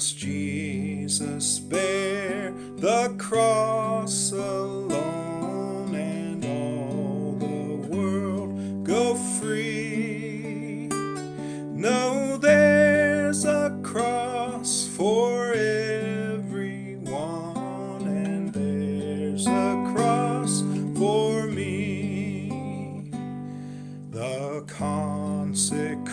must Jesus bear the cross alone, and all the world go free? No, there's a cross for everyone, and there's a cross for me. The consecrated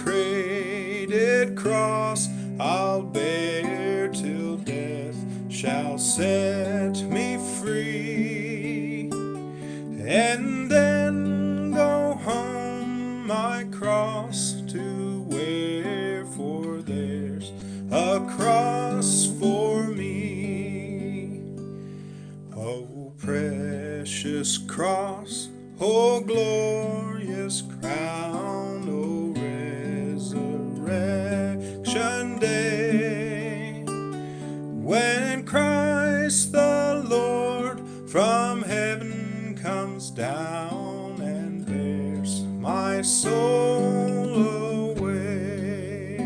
cross I'll bear till death shall set me free, and then go home my cross to wear, for there's a cross for me. Oh, precious cross, oh, glorious crown, oh, resurrection day, when Christ the Lord from heaven comes down and bears my soul away.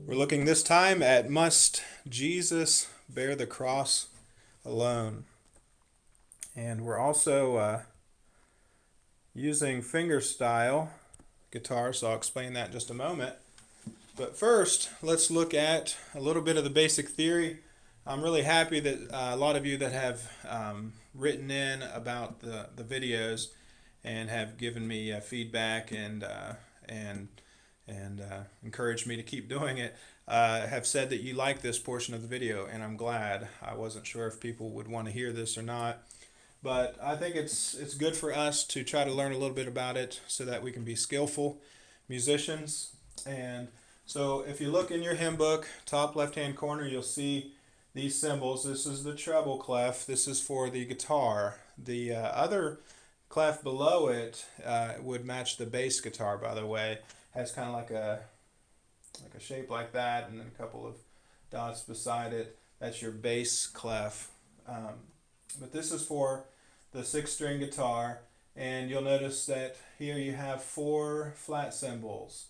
We're looking this time at Must Jesus Bear the Cross Alone? And we're also using fingerstyle guitar, so I'll explain that in just a moment. But first, let's look at a little bit of the basic theory. I'm really happy that a lot of you that have written in about the videos and have given me feedback and encouraged me to keep doing it, have said that you like this portion of the video, and I'm glad. I wasn't sure if people would want to hear this or not, but I think it's good for us to try to learn a little bit about it so that we can be skillful musicians. And so if you look in your hymn book, top left hand corner, you'll see these symbols. This is the treble clef. This is for the guitar. The other clef below it would match the bass guitar, by the way. Has kind of like a shape like that, and then a couple of dots beside it. That's your bass clef. But this is for the 6-string guitar, and you'll notice that here you have 4 flat cymbals,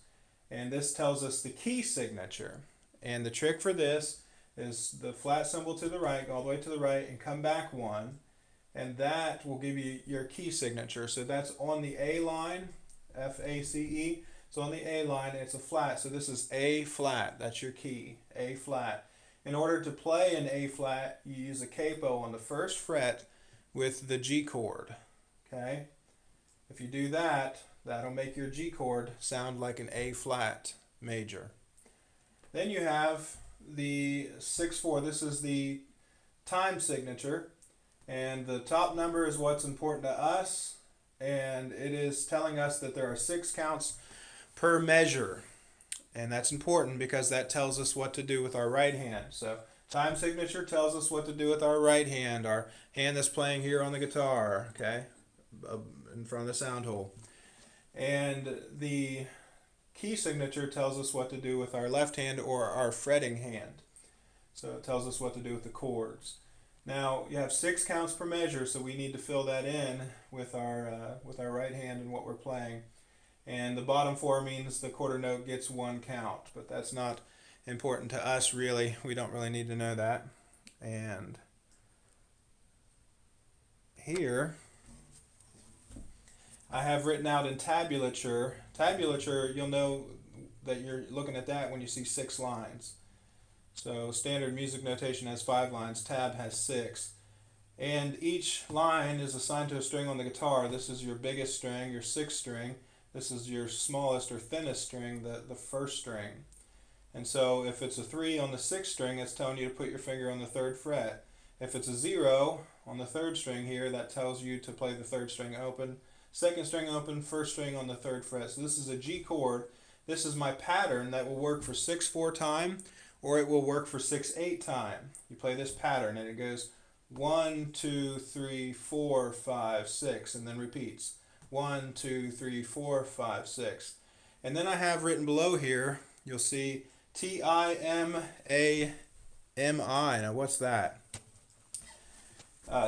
and this tells us the key signature. And the trick for this is the flat cymbal to the right, go all the way to the right, and come back 1, and that will give you your key signature. So that's on the A line, F-A-C-E. So on the A line, it's a flat, so this is A flat. That's your key, A flat. In order to play an A flat, you use a capo on the 1st fret with the G chord, okay? If you do that, that'll make your G chord sound like an A flat major. Then you have the 6/4. This is the time signature, and the top number is what's important to us, and it is telling us that there are 6 counts per measure. And that's important because that tells us what to do with our right hand. So time signature tells us what to do with our right hand, our hand that's playing here on the guitar, okay, in front of the sound hole. And the key signature tells us what to do with our left hand or our fretting hand. So it tells us what to do with the chords. Now you have 6 counts per measure, so we need to fill that in with our right hand and what we're playing. And the bottom 4 means the quarter note gets 1 count, but that's not important to us really. We don't really need to know that. And here I have written out in tabulature. Tabulature, you'll know that you're looking at that when you see 6 lines. So standard music notation has 5 lines, tab has 6. And each line is assigned to a string on the guitar. This is your biggest string, your 6th string. This is your smallest or thinnest string, the 1st string. And so if it's a 3 on the 6th string, it's telling you to put your finger on the 3rd fret. If it's a 0 on the 3rd string here, that tells you to play the 3rd string open. 2nd string open, 1st string on the 3rd fret. So this is a G chord. This is my pattern that will work for 6/4 time, or it will work for 6/8 time. You play this pattern and it goes 1, 2, 3, 4, 5, 6, and then repeats. 1, 2, 3, 4, 5, 6. And then I have written below here, you'll see T-I-M-A-M-I. Now what's that?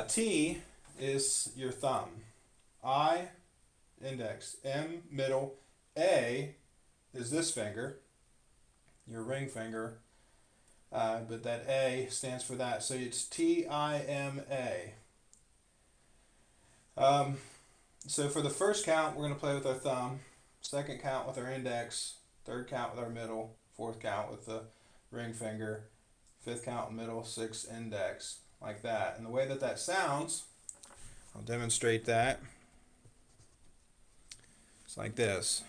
T is your thumb. I, index. M, middle. A is this finger. your ring finger, but that A stands for that. So it's T-I-M-A. So for the first count, we're going to play with our thumb. Second count with our index. Third count with our middle. Fourth count with the ring finger. Fifth count middle. Sixth index. Like that. And the way that that sounds, I'll demonstrate that. It's like this.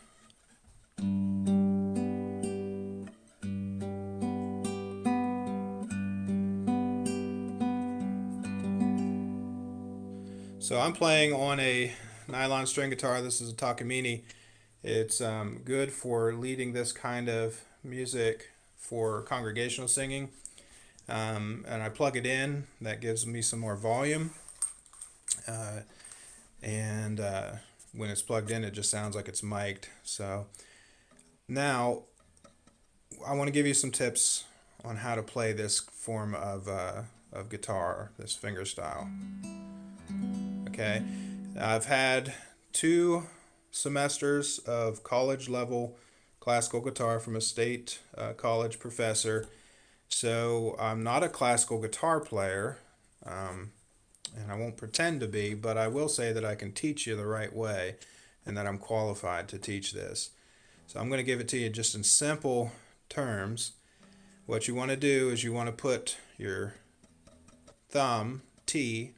So I'm playing on a nylon string guitar. This is a Takamine. It's good for leading this kind of music for congregational singing. And I plug it in. That gives me some more volume. And when it's plugged in, it just sounds like it's mic'd. So now I want to give you some tips on how to play this form of guitar, this finger style. Okay, I've had 2 semesters of college level classical guitar from a state college professor. So I'm not a classical guitar player, and I won't pretend to be, but I will say that I can teach you the right way and that I'm qualified to teach this. So I'm going to give it to you just in simple terms. What you want to do is you want to put your thumb, T,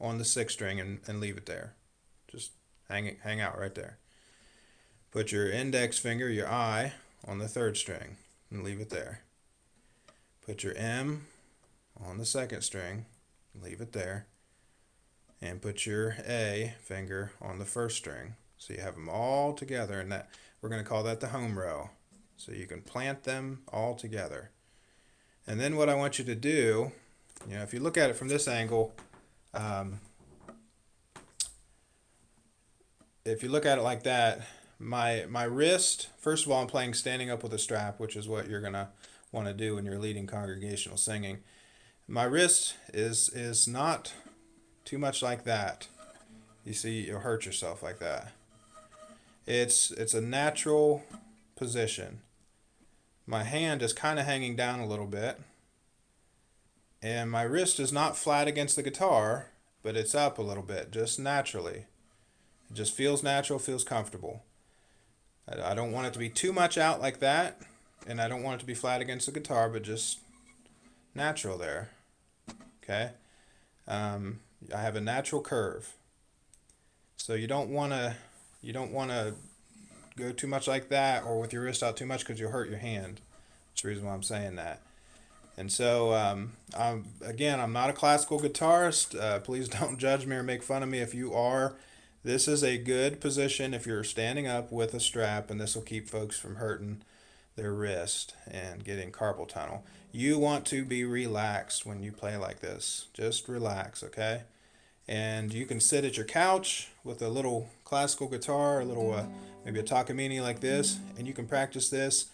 on the 6th string and leave it there. Just hang out right there. Put your index finger, your I, on the 3rd string and leave it there. Put your M on the 2nd string, leave it there. And put your A finger on the 1st string. So you have them all together, and that we're going to call that the home row. So you can plant them all together. And then what I want you to do, if you look at it from this angle, if you look at it like that, my wrist, first of all, I'm playing standing up with a strap, which is what you're going to want to do when you're leading congregational singing. My wrist is not too much like that. You see, you'll hurt yourself like that. It's a natural position. My hand is kind of hanging down a little bit. And my wrist is not flat against the guitar, but it's up a little bit, just naturally. It just feels natural, feels comfortable. I don't want it to be too much out like that, and I don't want it to be flat against the guitar, but just natural there. Okay? I have a natural curve. So you don't want to go too much like that or with your wrist out too much because you'll hurt your hand. That's the reason why I'm saying that. And so, again, I'm not a classical guitarist. Please don't judge me or make fun of me if you are. This is a good position if you're standing up with a strap, and this will keep folks from hurting their wrist and getting carpal tunnel. You want to be relaxed when you play like this. Just relax, okay? And you can sit at your couch with a little classical guitar, a little maybe a Takamine like this, and you can practice this.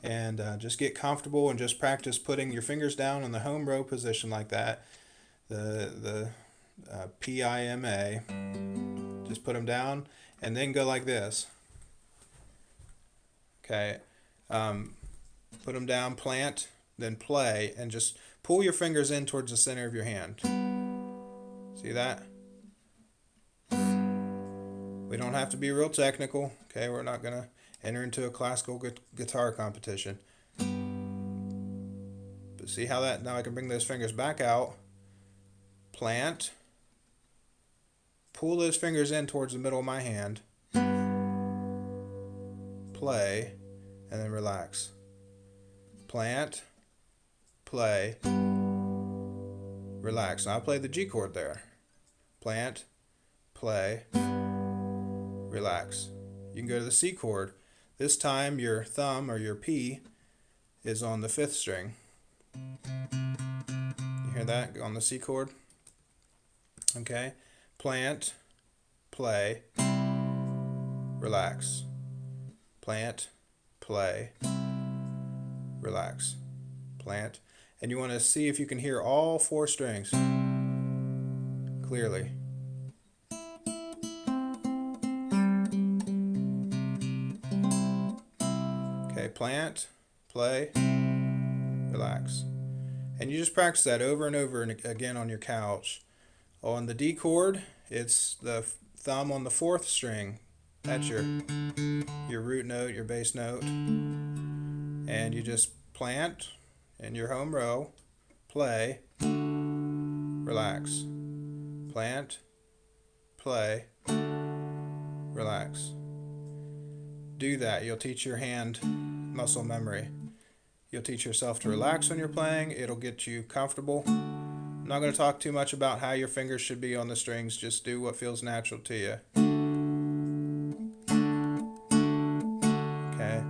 And just get comfortable and just practice putting your fingers down in the home row position like that. The P-I-M-A. Just put them down and then go like this. Okay. Put them down, plant, then play, and just pull your fingers in towards the center of your hand. See that? We don't have to be real technical. Okay, we're not going to enter into a classical guitar competition. But see how that, now I can bring those fingers back out, plant, pull those fingers in towards the middle of my hand, play, and then relax. Plant, play, relax. Now I play the G chord there. Plant, play, relax. You can go to the C chord. This time your thumb or your P is on the 5th string. You hear that on the C chord? Okay. Plant, play, relax. Plant, play, relax. Plant. And you want to see if you can hear all 4 strings clearly. Okay, plant, play, relax. And you just practice that over and over and again on your couch. On the D chord, it's the thumb on the fourth string. That's your root note, your bass note. And you just plant in your home row, play, relax. Plant, play, relax. Do that. You'll teach your hand muscle memory. You'll teach yourself to relax when you're playing. It'll get you comfortable. I'm not going to talk too much about how your fingers should be on the strings. Just do what feels natural to you. Okay?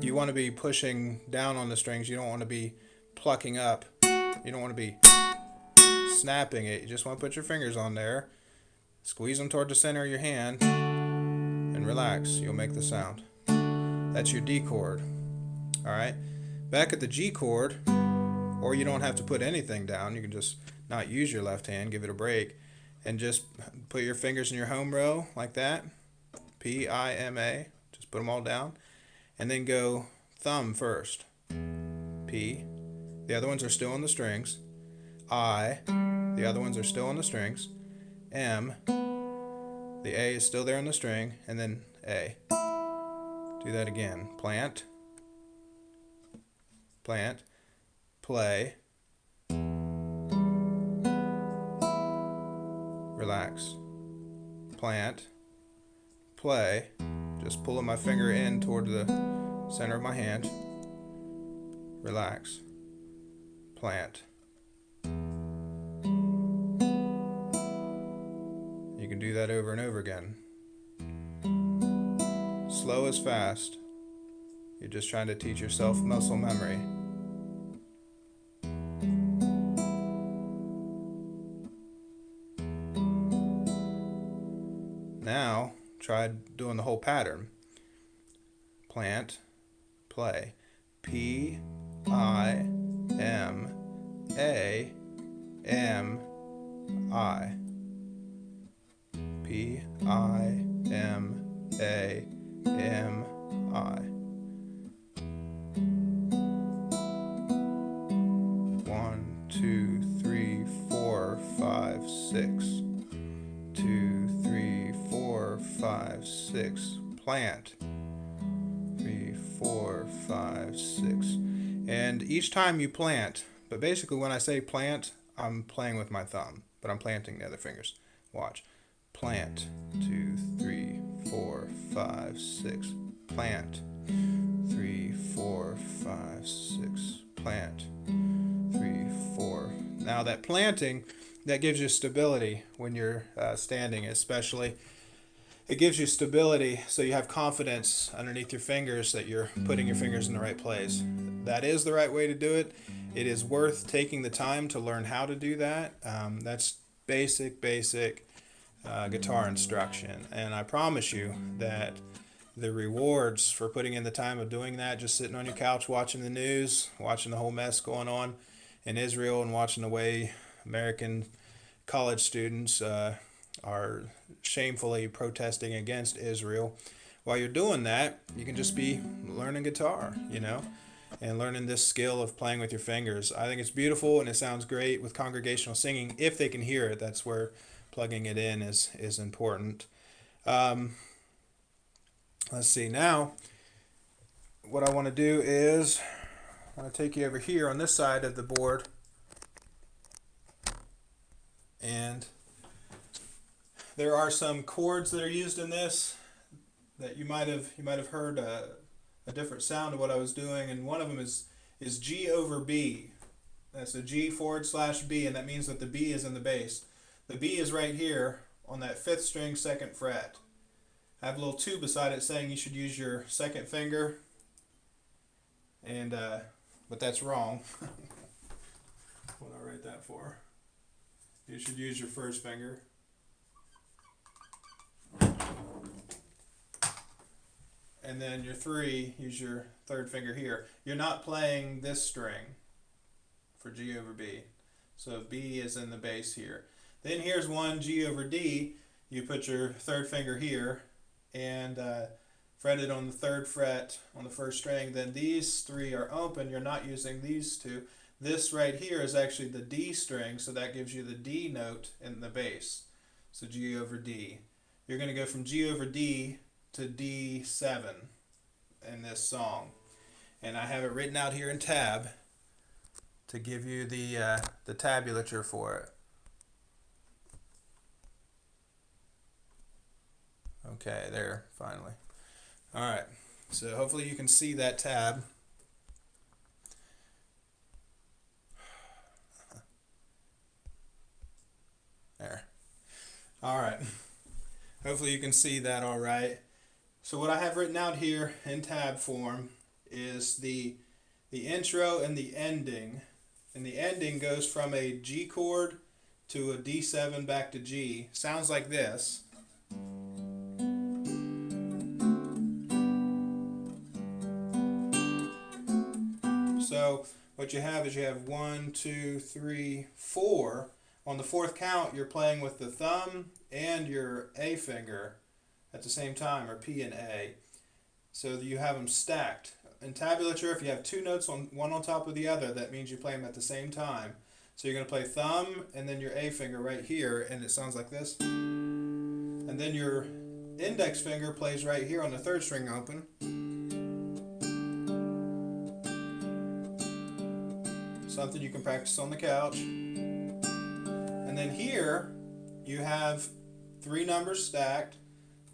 You want to be pushing down on the strings. You don't want to be plucking up. You don't want to be snapping it. You just want to put your fingers on there. Squeeze them toward the center of your hand and relax. You'll make the sound. That's your D chord. Alright? Back at the G chord, or you don't have to put anything down. You can just not use your left hand, give it a break, and just put your fingers in your home row like that. P-I-M-A. Just put them all down. And then go thumb first. P. The other ones are still on the strings. I. The other ones are still on the strings. M. The A is still there on the string. And then A. Do that again. Plant. Plant. Play. Relax. Plant. Play. Just pulling my finger in toward the center of my hand. Relax. Plant. You can do that over and over again. Slow is fast. You're just trying to teach yourself muscle memory. Now, try doing the whole pattern. Plant, play. P, I, M, A, M, I. P, I, M, A, M, I. 1, 2, 3, 4, 5, 6. 2, 3, 4, 5, 6. Plant. 3, 4, 5, 6. And each time you plant, but basically when I say plant, I'm playing with my thumb, but I'm planting the other fingers. Watch. Plant. 2, 3, 4, 5, 6. Plant. 3, 4, 5, 6. Plant. 3, 4. Now that planting, that gives you stability when you're standing, especially. It gives you stability so you have confidence underneath your fingers that you're putting your fingers in the right place. That is the right way to do it. It is worth taking the time to learn how to do that. That's basic guitar instruction. And I promise you that the rewards for putting in the time of doing that, just sitting on your couch watching the news, watching the whole mess going on in Israel and watching the way American college students are shamefully protesting against Israel. While you're doing that, you can just be learning guitar, and learning this skill of playing with your fingers. I think it's beautiful and it sounds great with congregational singing. If they can hear it, that's where plugging it in is important. Let's see. Now, what I want to do is I want to take you over here on this side of the board, and there are some chords that are used in this that you might have heard a different sound of what I was doing, and one of them is G over B. That's a G/B, and that means that the B is in the bass. The B is right here on that 5th string, 2nd fret. I have a little 2 beside it saying you should use your 2nd finger, and but that's wrong. What did I write that for? You should use your 1st finger. And then your 3, use your 3rd finger here. You're not playing this string for G over B. So B is in the bass here. Then here's one G over D. You put your 3rd finger here, and fretted on the 3rd fret on the 1st string, then these 3 are open. You're not using these 2. This right here is actually the D string, so that gives you the D note in the bass. So G over D. You're going to go from G over D to D7 in this song. And I have it written out here in tab to give you the tabulature for it. Okay, there, finally. All right, so hopefully you can see that tab. There. All right. Hopefully you can see that all right. So what I have written out here in tab form is the intro and the ending. And the ending goes from a G chord to a D7 back to G. Sounds like this. So what you have is you have 1, 2, 3, 4. On the 4th count, you're playing with the thumb and your A finger at the same time, or P and A. So you have them stacked. In tabulature, if you have 2 notes one on top of the other, that means you play them at the same time. So you're going to play thumb and then your A finger right here, and it sounds like this. And then your index finger plays right here on the 3rd string open. Something you can practice on the couch. And then here you have 3 numbers stacked.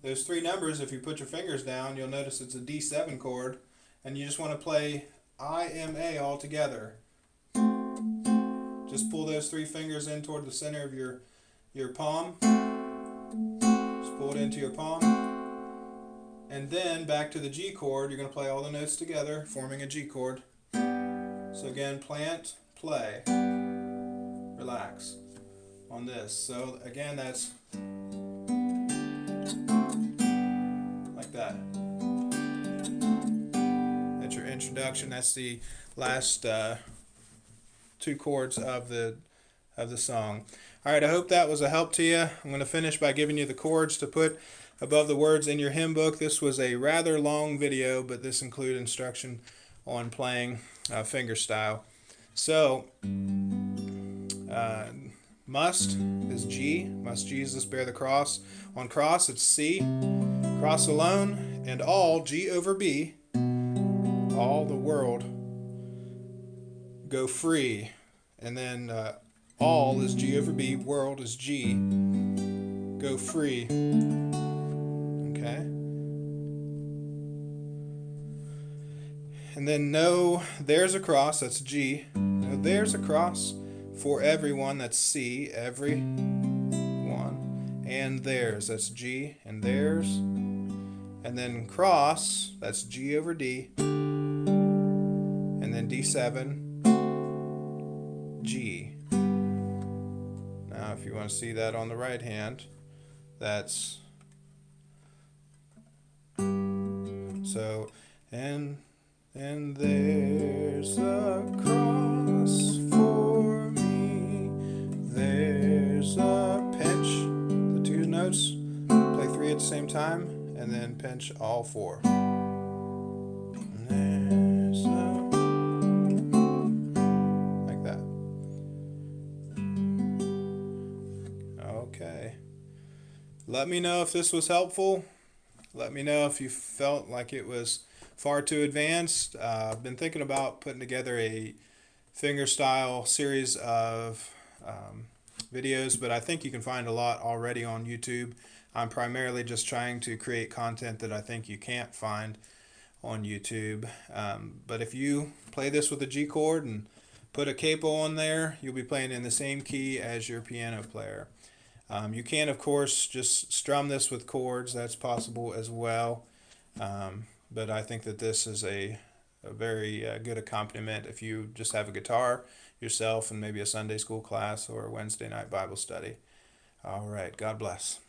Those 3 numbers, if you put your fingers down, you'll notice it's a D7 chord, and you just want to play I, M, A all together. Just pull those 3 fingers in toward the center of your palm. Just pull it into your palm. And then back to the G chord, you're going to play all the notes together, forming a G chord. So again, plant, play, relax on this. So again, that's like that. That's your introduction. That's the last 2 chords of the song. All right, I hope that was a help to you. I'm going to finish by giving you the chords to put above the words in your hymn book. This was a rather long video, but this included instruction on playing fingerstyle. So must is G. Must Jesus bear the cross. On cross it's C. Cross alone. And all, G over B. All the world go free. And then all is G over B. World is G. Go free. Okay. And then no, there's a cross, that's G. No, there's a cross for everyone, that's C, every one. And theirs, that's G, and theirs. And then cross, that's G over D. And then D7, G. Now if you want to see that on the right hand, that's so, and there's a cross for me. There's a pinch, the 2 notes, play 3 at the same time, and then pinch all 4. And there's like that. Okay. Let me know if this was helpful. Let me know if you felt like it was far too advanced. I've been thinking about putting together a fingerstyle series of videos, but I think you can find a lot already on YouTube. I'm primarily just trying to create content that I think you can't find on YouTube. But if you play this with a G chord and put a capo on there, you'll be playing in the same key as your piano player. You can, of course, just strum this with chords. That's possible as well. But I think that this is a very good accompaniment if you just have a guitar yourself and maybe a Sunday school class or a Wednesday night Bible study. All right, God bless.